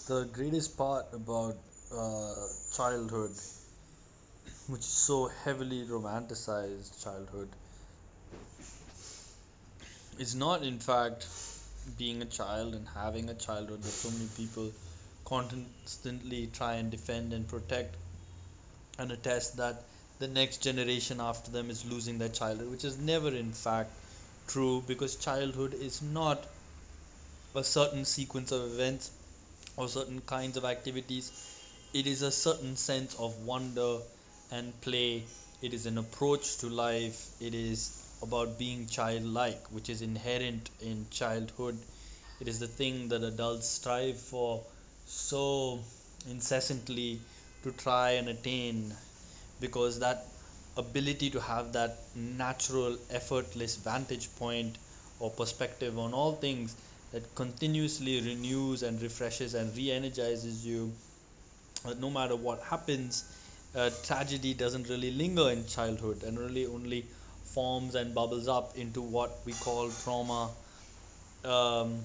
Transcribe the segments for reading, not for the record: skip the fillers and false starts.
The greatest part about childhood, which is so heavily romanticized childhood, is not in fact being a child and having a childhood that so many people constantly try and defend and protect and attest that the next generation after them is losing their childhood, which is never in fact true, because childhood is not a certain sequence of events or certain kinds of activities. It is a certain sense of wonder and play. It is an approach to life. It is about being childlike, which is inherent in childhood. It is the thing that adults strive for so incessantly to try and attain, because that ability to have that natural, effortless vantage point or perspective on all things that continuously renews and refreshes and re energizes you, no matter what happens. Tragedy doesn't really linger in childhood and really only forms and bubbles up into what we call trauma um,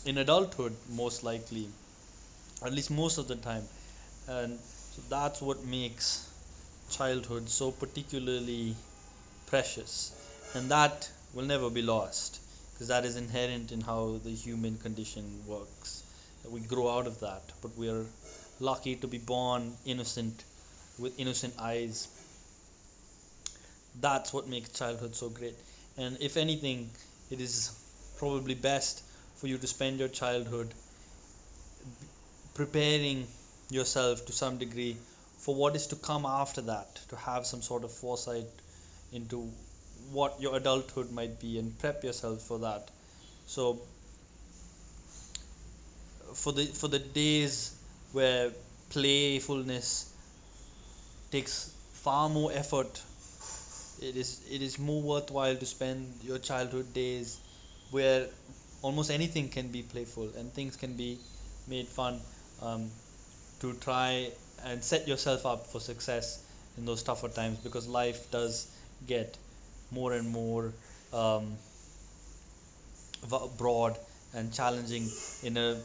in adulthood, most likely, at least most of the time. And so that's what makes childhood so particularly precious, and that will never be lost, because that is inherent in how the human condition works. We grow out of that, but we are lucky to be born innocent with innocent eyes. That's what makes childhood so great. And if anything, it is probably best for you to spend your childhood preparing yourself to some degree for what is to come after that, to have some sort of foresight into what your adulthood might be and prep yourself for that. So for the days where playfulness takes far more effort, it is more worthwhile to spend your childhood days where almost anything can be playful and things can be made fun, um, to try and set yourself up for success in those tougher times, because life does get more and more um, broad and challenging in a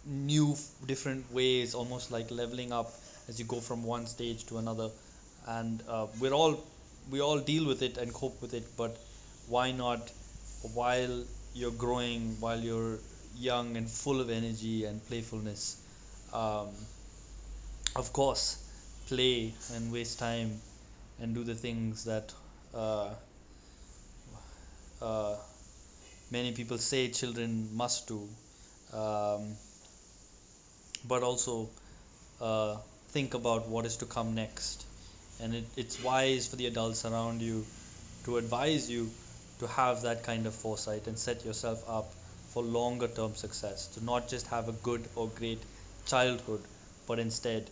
new different ways, almost like leveling up as you go from one stage to another. And we all deal with it and cope with it, but why not, while you're growing, while you're young and full of energy and playfulness, um, of course, play and waste time and do the things that uh, uh, many people say children must do, um, but also uh, think about what is to come next. And it's wise for the adults around you to advise you to have that kind of foresight and set yourself up for longer term success, to not just have a good or great childhood, but instead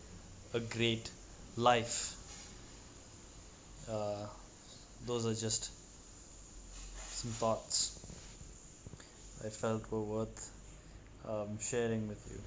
a great life. Uh, those are just some thoughts I felt were worth sharing with you.